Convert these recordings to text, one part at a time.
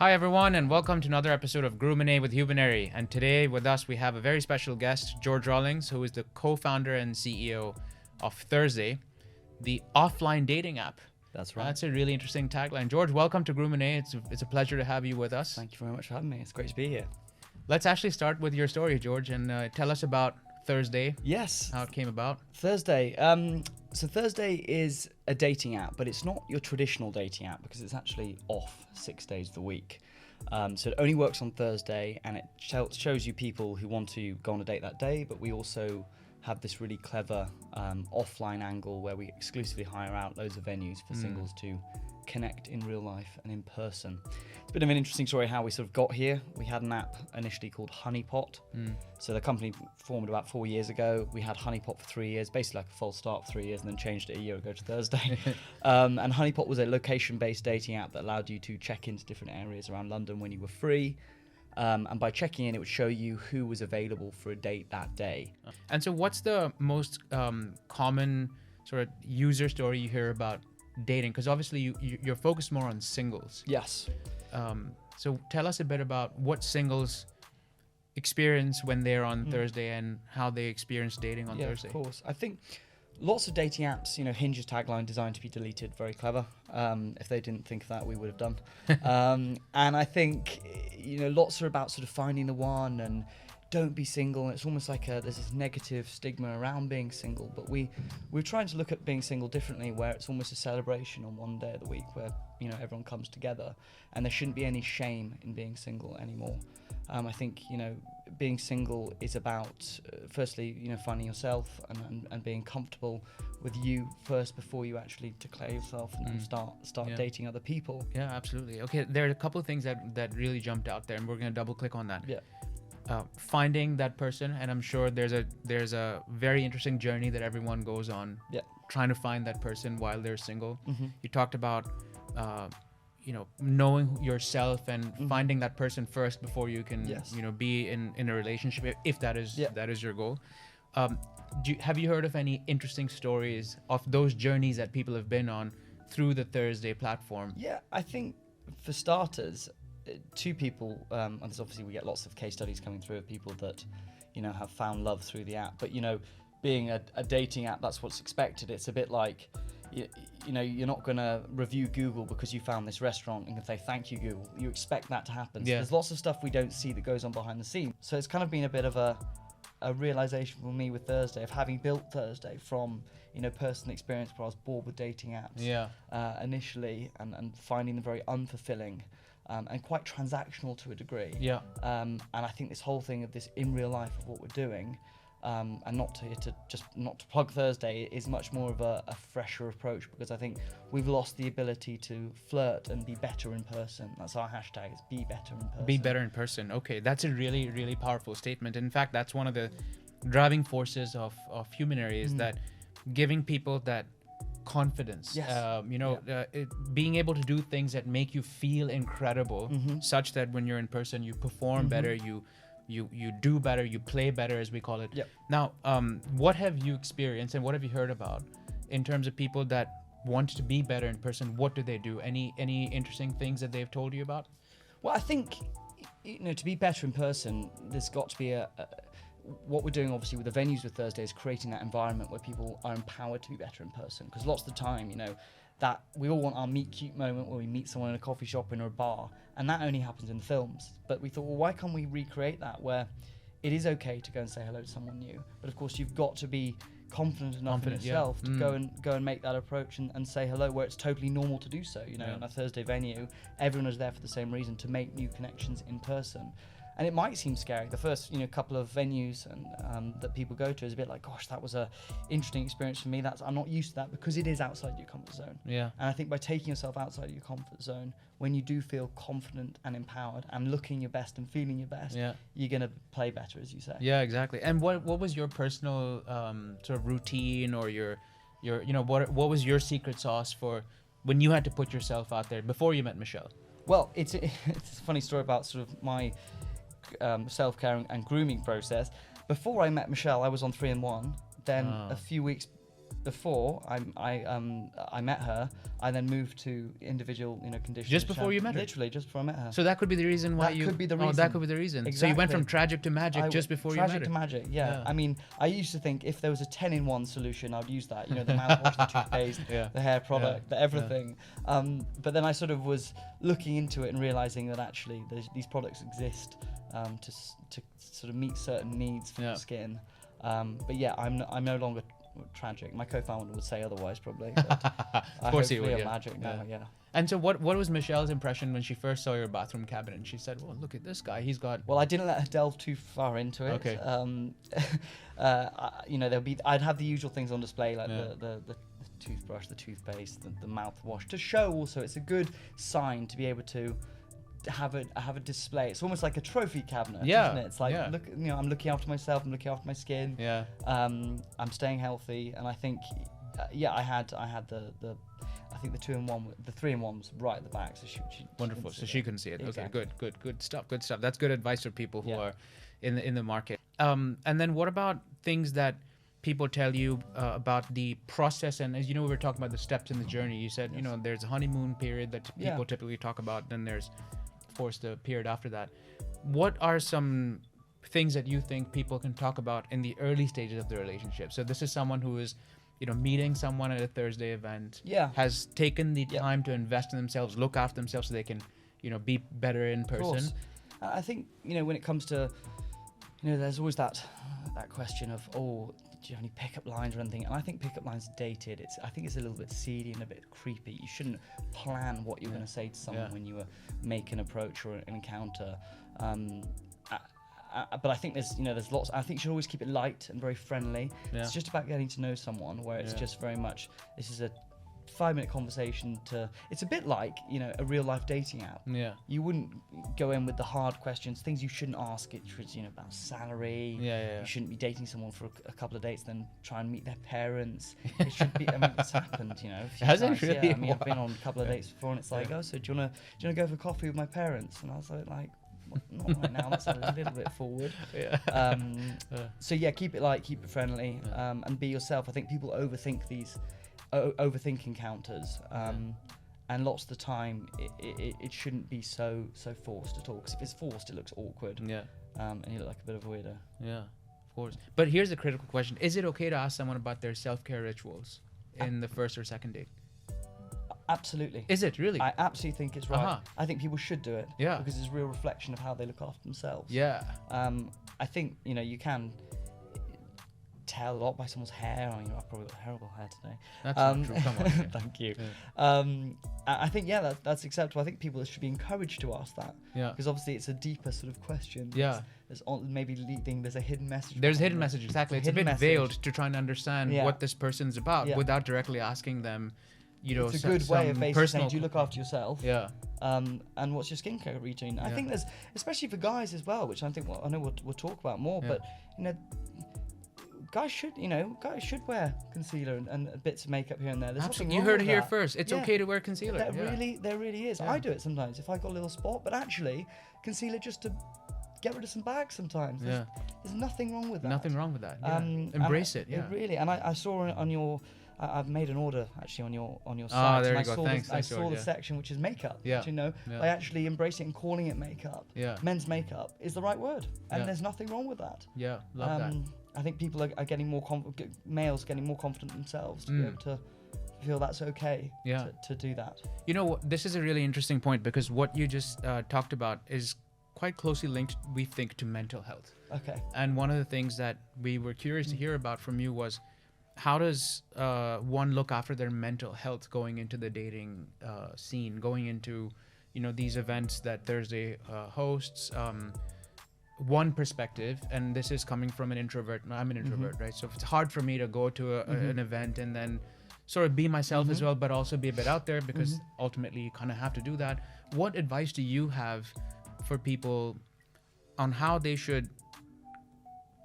Hi everyone, and welcome to another episode of Grooming with Humanery. And today with us we have a very special guest, George Rawlings, who is the co-founder and CEO of Thursday, the offline dating app. That's right. That's a really interesting tagline. George, welcome to Grooming. It's a pleasure to have you with us. Thank you very much for having me. It's great to be here. Let's actually start with your story, George, and tell us about Thursday. Yes. How it came about. Thursday. So Thursday is a dating app, but it's not your traditional dating app because it's actually off 6 days of the week. So it only works on Thursday, and it shows you people who want to go on a date that day, but we also have this really clever offline angle where we exclusively hire out loads of venues for singles to connect in real life and in person. It's a bit of an interesting story how we sort of got here. We had an app initially called Honeypot. So the company formed about 4 years ago. We had Honeypot for 3 years, basically like a false start for 3 years, and then changed it a year ago to Thursday. And Honeypot was a location-based dating app that allowed you to check into different areas around London when you were free. And by checking in, it would show you who was available for a date that day. And so what's the most common sort of user story you hear about dating? Because obviously you're focused more on singles. Yes. So tell us a bit about what singles experience when they're on Thursday and how they experience dating on Thursday. Of course. I think lots of dating apps, Hinge's tagline, designed to be deleted, very clever. If they didn't think of that, we would have done. And I think, lots are about sort of finding the one and don't be single. And it's almost like there's this negative stigma around being single. But we're trying to look at being single differently, where it's almost a celebration on one day of the week where, everyone comes together. And there shouldn't be any shame in being single anymore. I think, being single is about, firstly, finding yourself and being comfortable with you first before you actually declare yourself and start dating other people. Yeah, absolutely. Okay, there are a couple of things that really jumped out there, and we're going to double click on that. Yeah. Finding that person, and I'm sure there's a very interesting journey that everyone goes on. Yeah. Trying to find that person while they're single. You talked about knowing yourself and finding that person first before you can be in a relationship, if that is your goal. Have you heard of any interesting stories of those journeys that people have been on through the Thursday platform? Yeah, I think for starters, two people, and there's obviously we get lots of case studies coming through of people that have found love through the app, but being a dating app, that's what's expected. It's a bit like you're not going to review Google because you found this restaurant and can say thank you Google. You expect that to happen. So there's lots of stuff we don't see that goes on behind the scenes. So it's kind of been a bit of a realization for me with Thursday, of having built Thursday from personal experience where I was bored with dating apps initially and finding them very unfulfilling and quite transactional to a degree. And I think this whole thing of this in real life of what we're doing, and not to plug Thursday, is much more of a fresher approach, because I think we've lost the ability to flirt and be better in person. That's our hashtag, is be better in person. Be better in person. Okay, that's a really, really powerful statement. In fact, that's one of the driving forces of Humanery, is that giving people that confidence, being able to do things that make you feel incredible, such that when you're in person you perform better, you do better, you play better, as we call it. Now, what have you experienced and what have you heard about in terms of people that want to be better in person? What do they do? Any interesting things that they've told you about? Well, I think to be better in person, there's got to be what we're doing obviously with the venues with Thursday is creating that environment where people are empowered to be better in person, because lots of the time that we all want our meet cute moment where we meet someone in a coffee shop or in a bar, and that only happens in films. But we thought, well, why can't we recreate that, where it is okay to go and say hello to someone new, but of course you've got to be confident enough in yourself to go and make that approach and say hello, where it's totally normal to do so. In a Thursday venue, everyone is there for the same reason, to make new connections in person. And it might seem scary. The first, couple of venues and that people go to is a bit like, gosh, that was a interesting experience for me. I'm not used to that, because it is outside your comfort zone. And I think by taking yourself outside your comfort zone, when you do feel confident and empowered and looking your best and feeling your best, you're gonna play better, as you say. Yeah, exactly. And what was your personal sort of routine, or your what was your secret sauce for when you had to put yourself out there before you met Michelle? Well, it's a funny story about sort of my self-care and grooming process. Before I met Michelle, I was on 3-in-1. Then a few weeks before I met her, I then moved to individual, conditions. Just before you met her? Literally, just before I met her. So that could be the reason why That could be the Oh, reason. that could be the reason. Exactly. So you went from tragic to magic just before you met her. Tragic to magic, yeah. I mean, I used to think if there was a 10-in-1 solution, I'd use that. The mouthwash, the toothpaste, the hair product, the everything. But then I sort of was looking into it and realizing that actually these products exist to sort of meet certain needs for the skin. But yeah, I'm no longer tragic. My co-founder would say otherwise, probably. But of course he would. Magic now, yeah. And so, what was Michelle's impression when she first saw your bathroom cabinet? And she said, "Well, look at this guy. He's got." Well, I didn't let her delve too far into it. Okay. I'd have the usual things on display, like the toothbrush, the toothpaste, the mouthwash, to show also it's a good sign to be able to have a display. It's almost like a trophy cabinet, isn't it? It's like look, I'm looking after myself, I'm looking after my skin. Yeah. I'm staying healthy, and I think I had the I think the 2-in-1, the 3-in-1 was right at the back, so she wonderful. So she couldn't see it. Exactly. Okay, good stuff. That's good advice for people who are in the market. And then what about things that people tell you about the process? And as you know, we were talking about the steps in the journey. You said there's a honeymoon period that people typically talk about. Then there's, of course, the period after that. What are some things that you think people can talk about in the early stages of the relationship? So this is someone who is meeting someone at a Thursday event, has taken the time to invest in themselves, look after themselves so they can, be better in person. I think, when it comes to, there's always that question of, do you have any pickup lines or anything? And I think pickup lines are dated. I think it's a little bit seedy and a bit creepy. You shouldn't plan what you're going to say to someone when you make an approach or an encounter. But I think there's lots. I think you should always keep it light and very friendly. It's just about getting to know someone, where it's just very much, this is a 5-minute conversation it's a bit like, a real life dating app. Yeah. You wouldn't go in with the hard questions, things you shouldn't ask. It was, about salary. You shouldn't be dating someone for a couple of dates, then try and meet their parents. It should be, it's happened, Has it really? Yeah, I've been on a couple of dates before, and it's like, so do you want to go for coffee with my parents? And I was like, not right now, that's a little bit forward. So keep it light, keep it friendly, and be yourself. I think people overthink encounters, and lots of the time it shouldn't be so forced at all, because if it's forced it looks awkward, and you look like a bit of a weirdo. Of course. But here's the critical question: is it okay to ask someone about their self-care rituals in the first or second date? Absolutely. Is it really? I absolutely think it's right. I think people should do it. Because it's a real reflection of how they look after themselves. I think you can tell a lot by someone's hair. I mean, I've probably got horrible hair today. That's not true. Come on. Thank you. I think that's acceptable. I think people should be encouraged to ask that. Because obviously it's a deeper sort of question. There's maybe there's a hidden message. There's a hidden message, exactly. It's a bit veiled to try and understand what this person's about without directly asking them. It's a good way of basically saying, do you look after yourself? And what's your skincare routine? I think there's, especially for guys as well, which I think I know we'll talk about more, but guys should wear concealer and bits of makeup here and there. There's absolutely. You heard it here first. It's okay to wear concealer. There really is. I do it sometimes if I got a little spot, but actually concealer just to get rid of some bags sometimes. There's nothing wrong with that. Nothing wrong with that. Embrace it. It really. And I saw on your. I've made an order actually on your site. Oh, there you go. Thanks. I saw the section which is makeup. By actually embracing and calling it makeup. Men's makeup is the right word, and there's nothing wrong with that. Love that. I think people are getting more males getting more confident themselves to be able to feel that's okay to do that. This is a really interesting point, because what you just talked about is quite closely linked, we think, to mental health. Okay. And one of the things that we were curious to hear about from you was, how does one look after their mental health going into the dating scene, going into these events that Thursday hosts? One perspective, and this is coming from an introvert. I'm an introvert, right? So it's hard for me to go to an event and then sort of be myself as well, but also be a bit out there, because ultimately you kind of have to do that. What advice do you have for people on how they should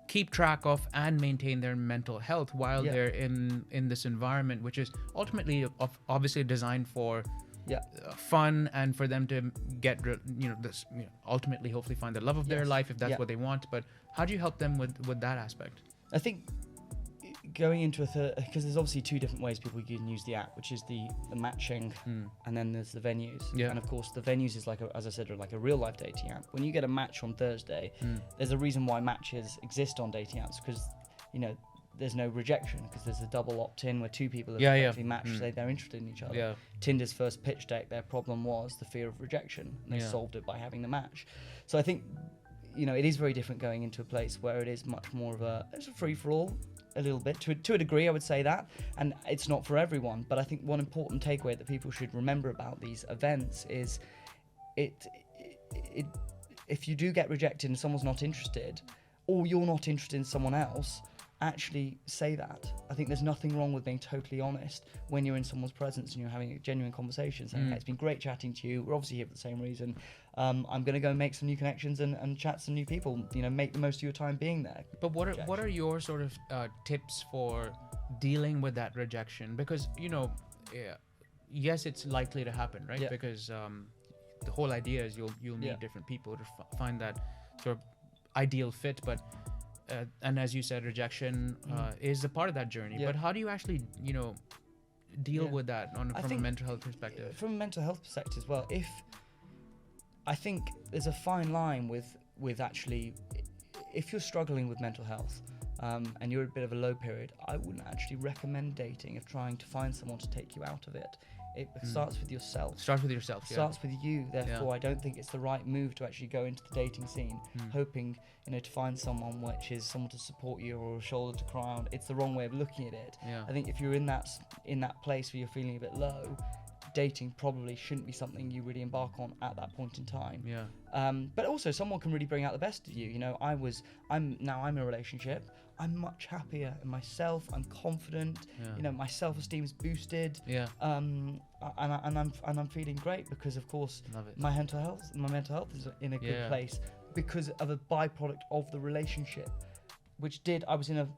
keep track of and maintain their mental health while they're in this environment, which is ultimately obviously designed for fun and for them to get ultimately hopefully find the love of their life if that's what they want? But how do you help them with that aspect? I think going into because there's obviously two different ways people can use the app, which is the matching, and then there's the venues. Yeah. And of course, the venues is like, as I said, like a real life dating app. When you get a match on Thursday, there's a reason why matches exist on dating apps, because there's no rejection, because there's a double opt-in where two people have actually matched, they're interested in each other. Yeah. Tinder's first pitch deck, their problem was the fear of rejection, and they solved it by having the match. So I think it is very different going into a place where it is much more of it's a free-for-all, a little bit, to a degree, I would say that, and it's not for everyone. But I think one important takeaway that people should remember about these events is if you do get rejected and someone's not interested, or you're not interested in someone else, actually say that. I think there's nothing wrong with being totally honest when you're in someone's presence and you're having a genuine conversation, saying, hey, it's been great chatting to you, we're obviously here for the same reason, I'm going to go and make some new connections and chat some new people, make the most of your time being there. But what are your sort of tips for dealing with that rejection? Because yes, it's likely to happen, right? Because the whole idea is you'll meet different people to find that sort of ideal fit, but and as you said, rejection is a part of that journey. But how do you actually deal with that from a mental health perspective? From a mental health perspective as well, I think there's a fine line with actually, if you're struggling with mental health and you're in a bit of a low period, I wouldn't actually recommend dating if trying to find someone to take you out of it. It starts with yourself. Starts with yourself. Starts with you. Therefore, I don't think it's the right move to actually go into the dating scene, hoping to find someone which is someone to support you or a shoulder to cry on. It's the wrong way of looking at it. Yeah. I think if you're in that place where you're feeling a bit low, dating probably shouldn't be something you really embark on at that point in time. Yeah. But also, someone can really bring out the best of you. I'm in a relationship. I'm much happier in myself. I'm confident. Yeah. My self-esteem is boosted. Yeah. And I'm feeling great because, of course, my mental health is in a good place because of a byproduct of the relationship, I was in an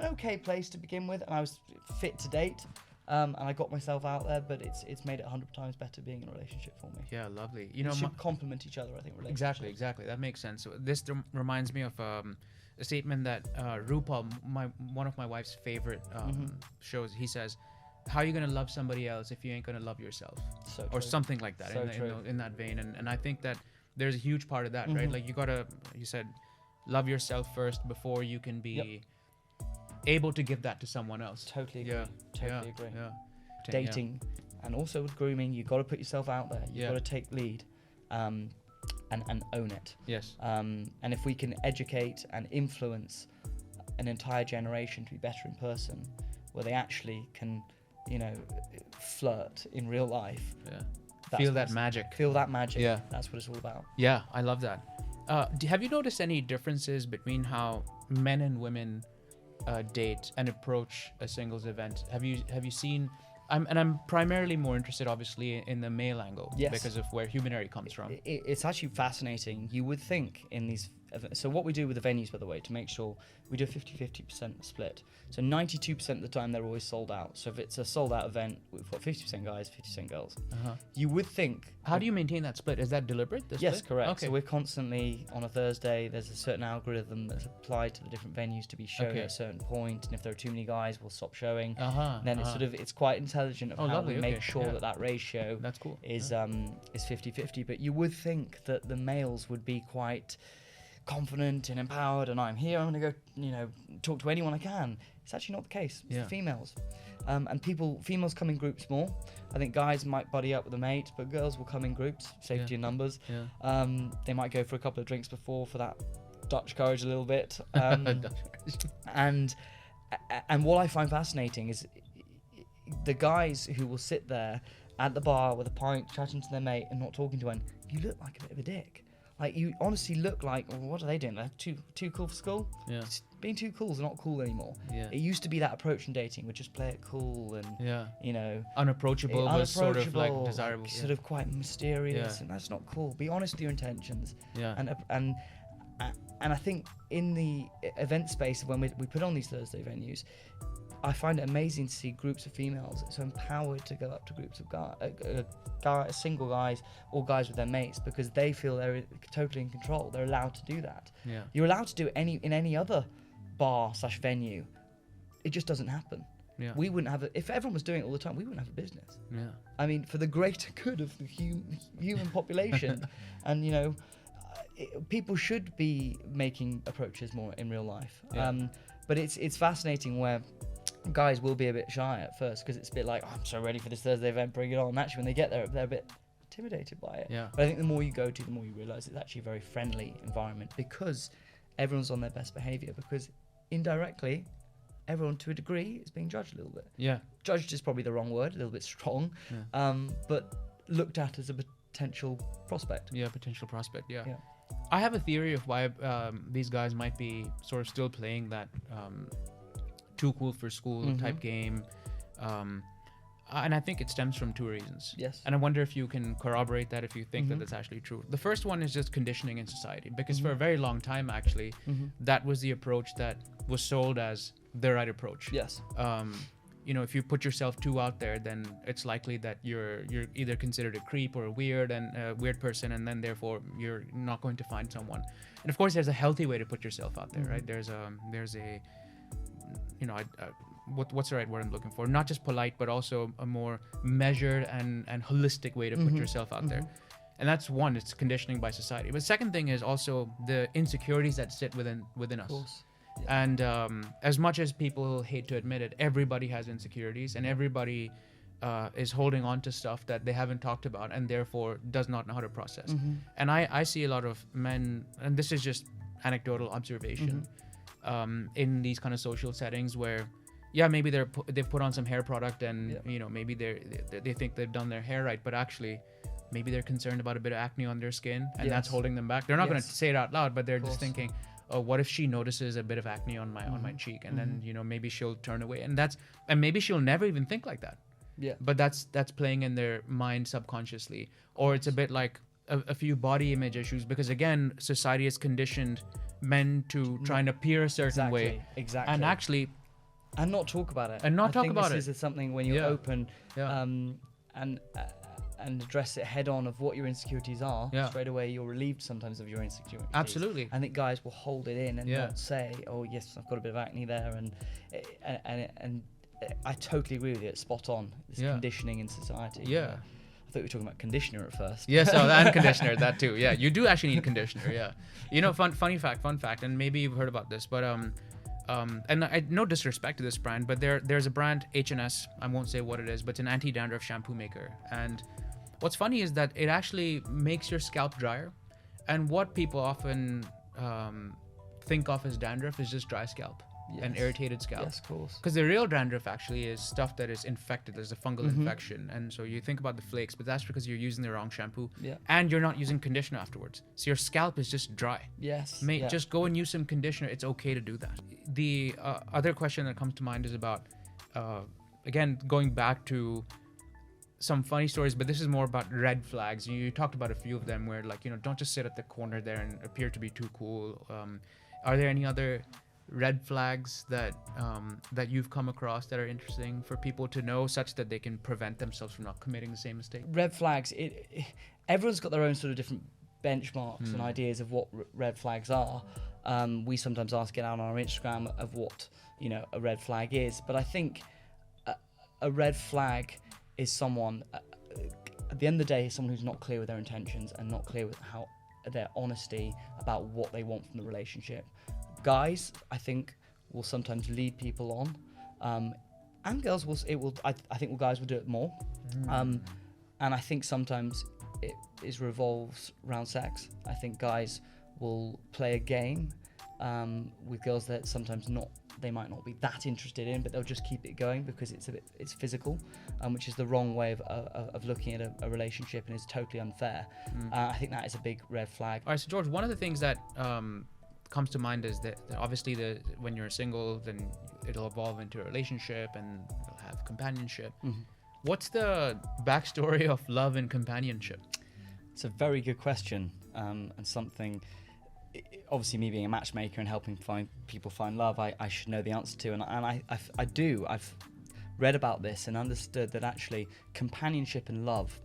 okay place to begin with, and I was fit to date. And I got myself out there, but it's made it 100 times better being in a relationship for me. Yeah, lovely. You should complement each other, I think. Exactly. That makes sense. So this reminds me of a statement that RuPaul, one of my wife's favorite shows, he says, how are you going to love somebody else if you ain't going to love yourself? So or something like that, in that vein. And I think that there's a huge part of that, right? Like you said, love yourself first before you can be able to give that to someone else. Totally agree. Totally agree. Yeah. Dating and also with grooming, you've got to put yourself out there. You've got to take lead and own it. Yes. And if we can educate and influence an entire generation to be better in person, where they actually can, flirt in real life. Yeah. Feel that magic. Yeah. That's what it's all about. Yeah, I love that. Have you noticed any differences between how men and women date and approach a singles event? Have you seen? I'm primarily more interested, obviously, in the male angle, because of where Humanery comes from. It's actually fascinating. You would think in these events. So what we do with the venues, by the way, to make sure we do a 50-50% split. So 92% of the time they're always sold out. So if it's a sold out event, we've got 50% guys, 50% girls. You would think. How do you maintain that split? Is that deliberate? Yes, correct. Okay. So we're constantly on a Thursday. There's a certain algorithm that's applied to the different venues to be shown at a certain point, and if there are too many guys, we'll stop showing. Then it's quite intelligent of how we make sure that ratio is 50-50. But you would think that the males would be quite confident and empowered, and I'm here, I'm going to go talk to anyone I can. It's actually not the case. It's the females. And females come in groups more. I think guys might buddy up with a mate, but girls will come in groups, safety in numbers. They might go for a couple of drinks before for that Dutch courage a little bit. And what I find fascinating is the guys who will sit there at the bar with a pint, chatting to their mate and not talking to anyone. You look like a bit of a dick. Like, you honestly look like, well, what are they doing? They're too cool for school? Yeah. Being too cool is not cool anymore. Yeah. It used to be that approach in dating would just play it cool and, unapproachable was sort of like desirable. Sort of quite mysterious, and that's not cool. Be honest with your intentions. Yeah. And I think in the event space, when we put on these Thursday venues, I find it amazing to see groups of females so empowered to go up to groups of single guys or guys with their mates, because they feel they're totally in control. They're allowed to do that. Yeah. You're allowed to do it in any other bar/venue. it just doesn't happen. Yeah. We wouldn't have if everyone was doing it all the time, we wouldn't have a business. Yeah. I mean, for the greater good of the human population, and people should be making approaches more in real life. Yeah. But it's fascinating where guys will be a bit shy at first because it's a bit like, I'm so ready for this Thursday event, bring it on. And actually, when they get there, they're a bit intimidated by it. Yeah. But I think the more you go to, the more you realise it's actually a very friendly environment because everyone's on their best behaviour. Because indirectly, everyone to a degree is being judged a little bit. Yeah. Judged is probably the wrong word, a little bit strong, but looked at as a potential prospect. Yeah, potential prospect. Yeah. Yeah. I have a theory of why these guys might be sort of still playing that too cool for school type game. And I think it stems from two reasons. Yes. And I wonder if you can corroborate that, if you think that that's actually true. The first one is just conditioning in society, because for a very long time, actually, that was the approach that was sold as the right approach. Yes. If you put yourself too out there, then it's likely that you're either considered a creep or a weird person, and then therefore you're not going to find someone. And of course, there's a healthy way to put yourself out there, right? There's a what's the right word I'm looking for? Not just polite, but also a more measured and holistic way to put yourself out there. And that's one, it's conditioning by society. But second thing is also the insecurities that sit within us. Of course. Yeah. And as much as people hate to admit it, everybody has insecurities, and everybody is holding on to stuff that they haven't talked about and therefore does not know how to process. And I see a lot of men, and this is just anecdotal observation, in these kind of social settings where maybe they've put on some hair product and maybe they think they've done their hair right, but actually maybe they're concerned about a bit of acne on their skin, and that's holding them back. They're not going to say it out loud, but they're just thinking, oh, what if she notices a bit of acne on my cheek, and then maybe she'll turn away, and maybe she'll never even think like that. Yeah. But that's playing in their mind subconsciously. Or it's a bit like a few body image issues, because again, society has conditioned men to try and appear a certain way. Exactly. And actually, and not talk about it. I think this is something when you're open and address it head on of what your insecurities are. Straight away, you're relieved sometimes of your insecurities. Absolutely. I think guys will hold it in and not say, "Oh yes, I've got a bit of acne there," and I totally agree with you. It's spot on. This conditioning in society. Yeah. I thought we were talking about conditioner at first. Yes, and conditioner, that too. Yeah, you do actually need conditioner. Yeah. Fun fact, and maybe you've heard about this, but and no disrespect to this brand, but there's a brand, H&S, I won't say what it is, but it's an anti-dandruff shampoo maker. And what's funny is that it actually makes your scalp drier. And what people often think of as dandruff is just dry scalp and irritated scalp. Yes, of course. Because the real dandruff actually is stuff that is infected. There's a fungal infection. And so you think about the flakes, but that's because you're using the wrong shampoo. Yeah. And you're not using conditioner afterwards. So your scalp is just dry. Yes. Just go and use some conditioner. It's okay to do that. The other question that comes to mind is about, again, going back to some funny stories, but this is more about red flags. You talked about a few of them where, like, don't just sit at the corner there and appear to be too cool. Are there any other red flags that you've come across that are interesting for people to know, such that they can prevent themselves from not committing the same mistake? Red flags, everyone's got their own sort of different benchmarks and ideas of what red flags are. We sometimes ask it out on our Instagram of what a red flag is, but I think a red flag is someone, at the end of the day, someone who's not clear with their intentions and not clear with how their honesty about what they want from the relationship. Guys, I think, will sometimes lead people on, and girls will. I think guys will do it more, and I think sometimes it revolves around sex. I think guys will play a game with girls that sometimes they might not be that interested in, but they'll just keep it going because it's physical, which is the wrong way of looking at a relationship and is totally unfair. I think that is a big red flag. All right, so George, one of the things that comes to mind is that obviously when you're single, then it'll evolve into a relationship and you'll have companionship. What's the backstory of love and companionship? It's a very good question, and something, obviously me being a matchmaker and helping people find love, I should know the answer to, and I do. I've read about this and understood that actually companionship and love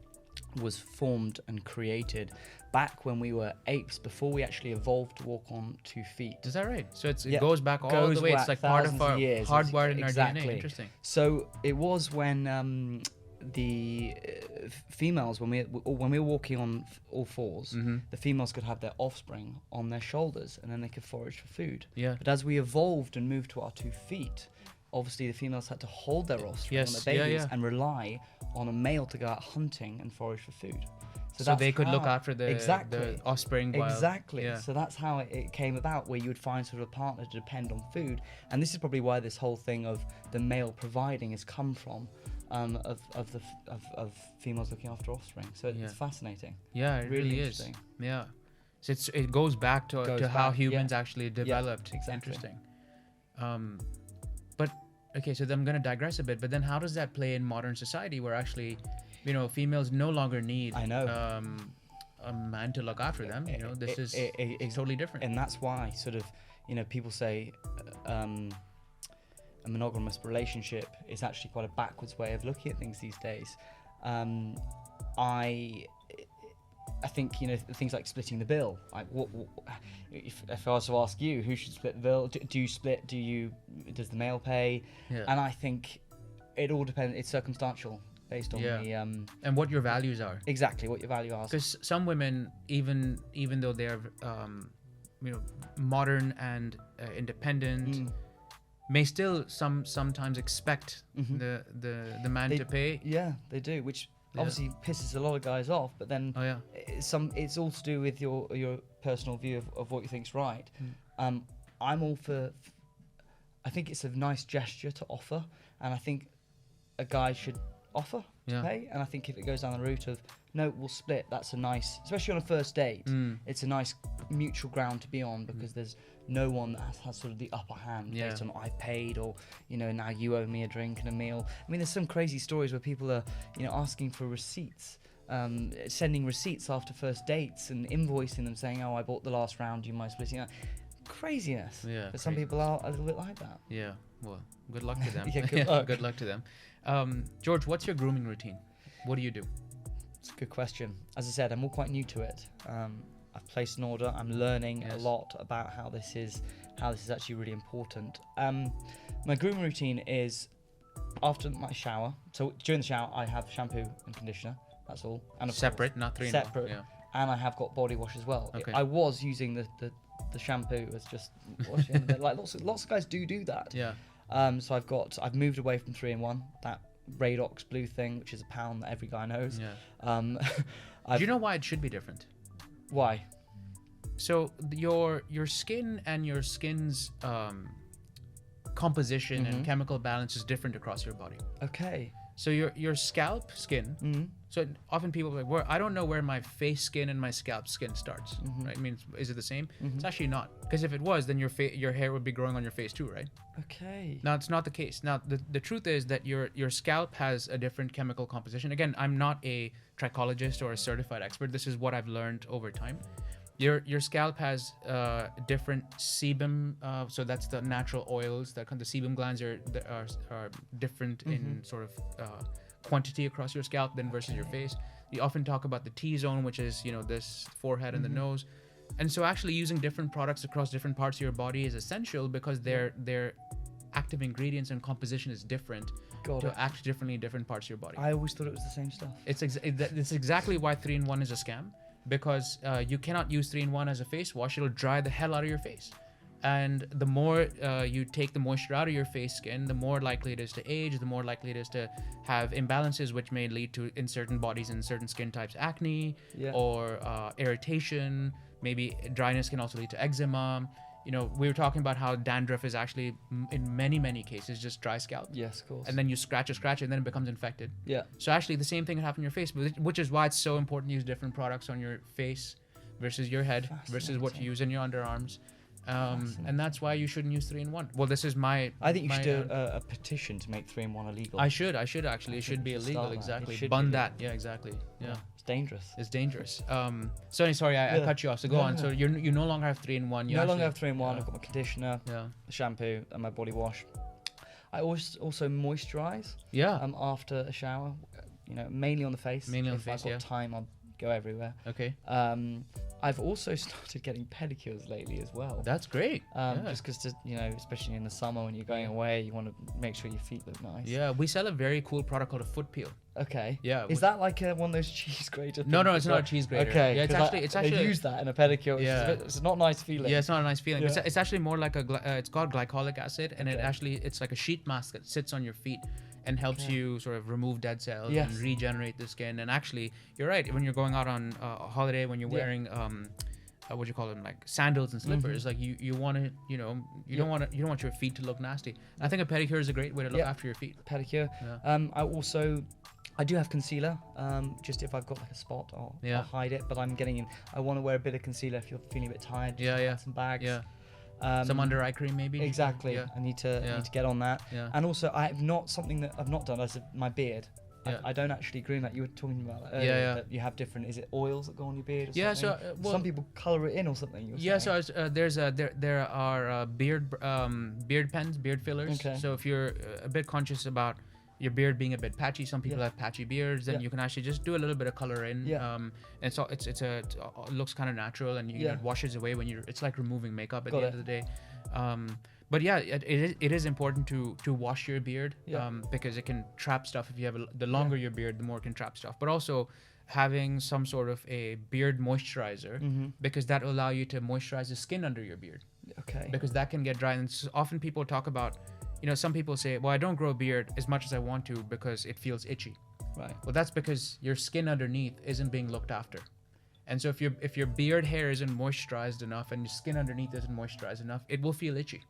was formed and created back when we were apes, before we actually evolved to walk on 2 feet. Is that right? So it goes back all the way. It's like part of our years. hardwired in Exactly. our DNA. Interesting. So it was when the females, when we were walking on all fours, the females could have their offspring on their shoulders, and then they could forage for food. Yeah. But as we evolved and moved to our 2 feet, obviously the females had to hold their offspring on their babies and rely on a male to go out hunting and forage for food. So they could look after the offspring. Exactly. Yeah. So that's how it came about, where you would find sort of a partner to depend on food. And this is probably why this whole thing of the male providing has come from, of females looking after offspring. So it's fascinating. Yeah, it really is. Interesting. Yeah. So it goes back to how humans actually developed. Yeah, exactly. Interesting. But okay, so then I'm going to digress a bit. But then how does that play in modern society, where actually, females no longer need a man to look after them? This is totally different. And that's why sort of, people say a monogamous relationship is actually quite a backwards way of looking at things these days. I think things like splitting the bill. Like, if I was to ask you, who should split the bill? Do you split? Does the male pay? Yeah. And I think it all depends. It's circumstantial, based on the and what your values are. Exactly, what your value are. Because some women, even though they're modern and independent, may still sometimes expect the man to pay. Yeah, they do, which obviously pisses a lot of guys off. But then it's all to do with your personal view of what you think's right. I'm all for. I think it's a nice gesture to offer, and I think a guy should offer to pay. And I think if it goes down the route of no, we'll split, that's a nice, especially on a first date, it's a nice mutual ground to be on, because there's no one that has sort of the upper hand based on I paid, or now you owe me a drink and a meal. I mean, there's some crazy stories where people are asking for receipts, sending receipts after first dates and invoicing them, saying, oh, I bought the last round, you mind splitting it? Craziness. Yeah, but some people are a little bit like that. Yeah, well, good luck to them. Good luck to them. George, what's your grooming routine? What do you do? It's a good question. As I said, I'm all quite new to it. I've placed an order. I'm learning a lot about how this is actually really important. My grooming routine is after my shower. So during the shower, I have shampoo and conditioner. That's all. And separate, not three. Separate. Yeah. And I have got body wash as well. Okay. I was using the shampoo as just washing. Like lots of guys do that. Yeah. So I've moved away from 3-in-1, that Radox blue thing, which is a pound that every guy knows. Yeah. Do you know why it should be different? Why? So your skin and your skin's composition and chemical balance is different across your body. Okay. So your scalp skin. So often people are like, I don't know where my face skin and my scalp skin starts. Right? I mean, is it the same? It's actually not, because if it was, then your hair would be growing on your face too, right? Okay. Now it's not the case. Now the truth is that your scalp has a different chemical composition. Again, I'm not a trichologist or a certified expert. This is what I've learned over time. Your scalp has different sebum, so that's the natural oils that the sebum glands are different in sort of quantity across your scalp than versus your face. You often talk about the T-zone, which is this forehead and the nose, and so actually using different products across different parts of your body is essential, because their active ingredients and composition is different to act differently in different parts of your body. I always thought it was the same stuff. It's exactly why 3-in-1 is a scam. Because you cannot use 3-in-1 as a face wash. It'll dry the hell out of your face. And the more you take the moisture out of your face skin, the more likely it is to age, the more likely it is to have imbalances, which may lead to, in certain bodies and certain skin types, acne or irritation. Maybe dryness can also lead to eczema. We were talking about how dandruff is actually, in many cases, just dry scalp. Yes, of course. And then you scratch it, and then it becomes infected. Yeah. So actually, the same thing can happen on your face, which is why it's so important to use different products on your face versus your head versus what you use in your underarms. And that's why you shouldn't use 3-in-1. Well, this is my. I think you should do a petition to make 3-in-1 illegal. I should actually. It should be illegal. Exactly. Bun that. Yeah, exactly. Yeah. It's dangerous. Sorry, I cut you off. So go on. So you no longer have 3-in-1. No longer have 3-in-1. I've got my conditioner, the shampoo, and my body wash. I also moisturize. Yeah. After a shower, mainly on the face. Mainly on the If I've face, got time, I'll go everywhere. Okay. I've also started getting pedicures lately as well. That's great. Just because, especially in the summer when you're going away, you want to make sure your feet look nice. Yeah, we sell a very cool product called a foot peel. Okay. Yeah. Is that like one of those cheese grater things? No, it's not a cheese grater. Okay. Yeah, it's actually they use that in a pedicure. Yeah. It's not a nice feeling. Yeah, it's not a nice feeling. Yeah. It's actually more like it's called glycolic acid, and Okay. it's like a sheet mask that sits on your feet and helps you sort of remove dead cells Yes. and regenerate the skin. And actually, you're right. When you're going out on a holiday, when you're wearing what do you call them, like sandals and slippers, like you want to, you don't want your feet to look nasty. I think a pedicure is a great way to look after your feet. Pedicure. Yeah. I do have concealer. Just if I've got like a spot, I'll hide it. But I want to wear a bit of concealer if you're feeling a bit tired. Just add some bags. Yeah. Some under eye cream maybe. Exactly. Yeah. I need to get on that. Yeah. And also, something that I've not done is my beard. Yeah. I don't actually groom that. You were talking about that earlier. Yeah. That you have different. Is it oils that go on your beard? Or Yeah. something? So well, some people color it in or something. Yeah. So there are beard pens, beard fillers. Okay. So if you're a bit conscious about your beard being a bit patchy, some people have patchy beards, then you can actually just do a little bit of color in. Yeah. And so it looks kind of natural, and it washes away when it's like removing makeup at the end of the day. But yeah, it is important to wash your beard because it can trap stuff. If you have the longer your beard, the more it can trap stuff. But also having some sort of a beard moisturizer because that will allow you to moisturize the skin under your beard. Okay. Because that can get dry, and often people talk about, some people say, well, I don't grow a beard as much as I want to because it feels itchy. Right. Well, that's because your skin underneath isn't being looked after. And so if your beard hair isn't moisturized enough and your skin underneath isn't moisturized enough, it will feel itchy.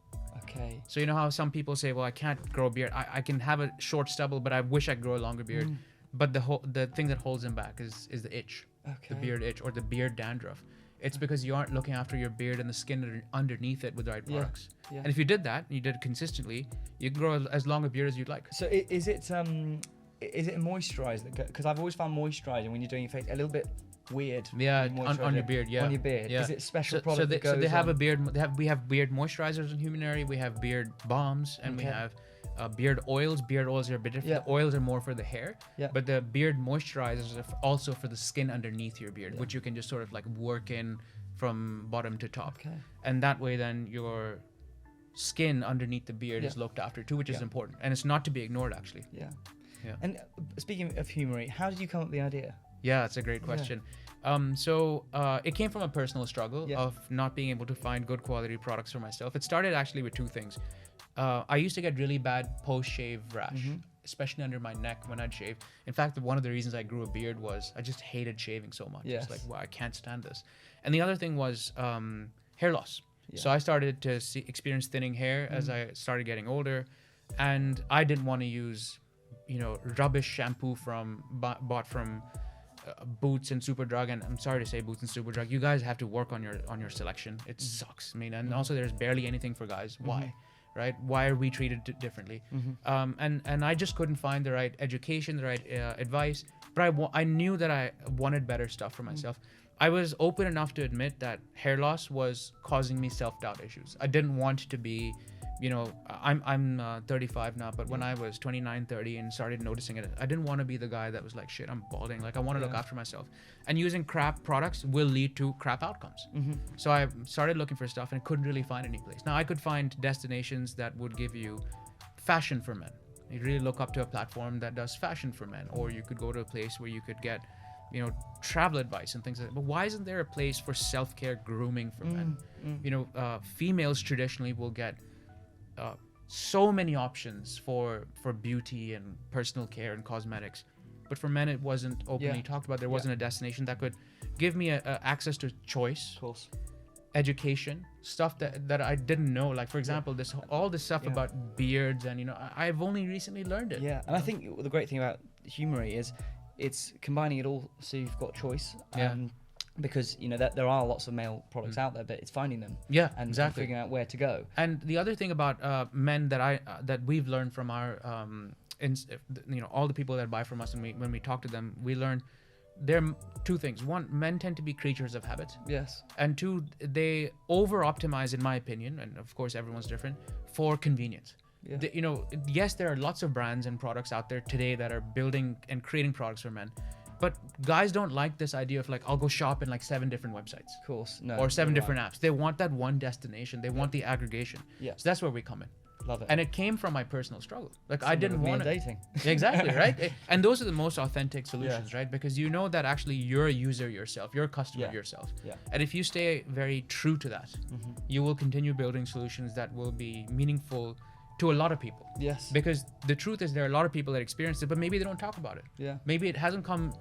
Okay. So you know how some people say, well, I can't grow a beard. I can have a short stubble, but I wish I could grow a longer beard. But the thing that holds them back is the itch, the beard itch or the beard dandruff. It's because you aren't looking after your beard and the skin underneath it with the right products. Yeah. And if you did that, and you did it consistently, you can grow as long a beard as you'd like. So is it a moisturizer? Because I've always found moisturizing when you're doing your face a little bit weird. Yeah, on your beard. Yeah, on your beard. Yeah. Is it special product? So they have a beard. We have beard moisturizers in Humanery. We have beard balms, and we have beard oils. Beard oils are a bit different. Yeah. The oils are more for the hair. Yeah. But the beard moisturizers are also for the skin underneath your beard, which you can just sort of like work in from bottom to top. Okay. And that way, then your skin underneath the beard is looked after too, which is important, and it's not to be ignored actually. Yeah. Yeah. And speaking of Humanery, how did you come up with the idea? Yeah, that's a great question. So it came from a personal struggle of not being able to find good quality products for myself. It started actually with two things. I used to get really bad post-shave rash, especially under my neck when I'd shave. In fact, one of the reasons I grew a beard was I just hated shaving so much. Yes. It's like, wow, I can't stand this. And the other thing was hair loss. Yeah. So I started to experience thinning hair as I started getting older, and I didn't want to use, rubbish shampoo bought from Boots and Superdrug. And I'm sorry to say, Boots and Superdrug, you guys have to work on your selection. It sucks. I mean, and also there's barely anything for guys. Why? Right? Why are we treated differently? And I just couldn't find the right education, the right advice. But I knew that I wanted better stuff for myself. I was open enough to admit that hair loss was causing me self-doubt issues. I didn't want to be, I'm 35 now, but when I was 29, 30 and started noticing it, I didn't want to be the guy that was like, shit, I'm balding. Like, I want to look after myself. And using crap products will lead to crap outcomes. So I started looking for stuff and couldn't really find any place. Now, I could find destinations that would give you fashion for men. You really look up to a platform that does fashion for men, or you could go to a place where you could get, travel advice and things like that. But why isn't there a place for self-care grooming for men? Females traditionally will get so many options for beauty and personal care and cosmetics, but for men it wasn't openly talked about. There wasn't a destination that could give me access to choice, Of course. education, stuff that I didn't know. Like, for example, all this stuff about beards, and I've only recently learned it. Yeah, and I think the great thing about Humanery is it's combining it all, so you've got choice. Because that there are lots of male products out there, but it's finding them. Yeah, and exactly. figuring out where to go. And the other thing about men that we've learned from our all the people that buy from us, and when we talk to them, we learn there are two things. One, men tend to be creatures of habit. Yes. And two, they over optimize, in my opinion, and of course everyone's different, for convenience. Yes, there are lots of brands and products out there today that are building and creating products for men. But guys don't like this idea of like, I'll go shop in like 7 different websites. Of course. No. Or 7 different apps. They want that one destination. They want the aggregation. Yeah. So that's where we come in. Love it. And it came from my personal struggle. Like I didn't want to dating. Exactly, right? And those are the most authentic solutions, right? Because you know that actually you're a user yourself, you're a customer yourself. Yeah. And if you stay very true to that, you will continue building solutions that will be meaningful to a lot of people. Yes. Because the truth is there are a lot of people that experience it, but maybe they don't talk about it. Yeah. Maybe it hasn't come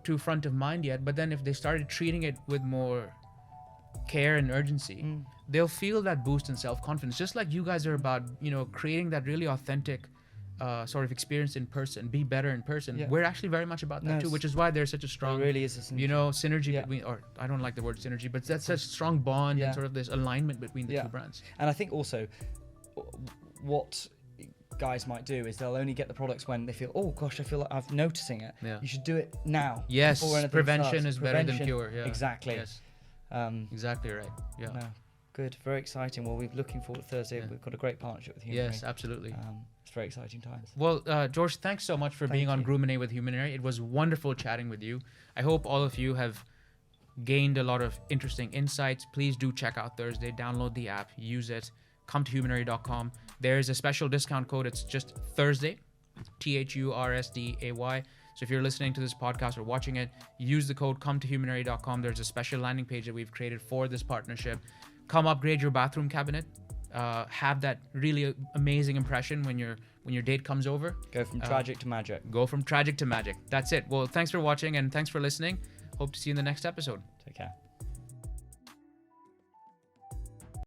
to front of mind yet, but then if they started treating it with more care and urgency, they'll feel that boost in self-confidence, just like you guys are about, creating that really authentic sort of experience in person, be better in person. Yeah. We're actually very much about that too, which is why there's such a strong, really is a synergy between, or I don't like the word synergy, but that's such a strong bond and sort of this alignment between the two brands. And I think also what guys might do is they'll only get the products when they feel, oh gosh, I feel like I'm noticing it. Yeah. You should do it now. Yes, prevention starts. is better than cure. Yeah. Exactly. Yes. Exactly right. Yeah. No, good. Very exciting. Well, we're looking forward to Thursday. Yeah. We've got a great partnership with Humanery. Yes, absolutely. It's very exciting times. Well, George, thanks so much for being on Grooming with Humanery. It was wonderful chatting with you. I hope all of you have gained a lot of interesting insights. Please do check out Thursday. Download the app. Use it. Come to humanery.com. There is a special discount code. It's just Thursday, THURSDAY. So if you're listening to this podcast or watching it, use the code come to humanery.com. There's a special landing page that we've created for this partnership. Come upgrade your bathroom cabinet. Have that really amazing impression when your date comes over. Go from tragic to magic. Go from tragic to magic. That's it. Well, thanks for watching and thanks for listening. Hope to see you in the next episode. Take care.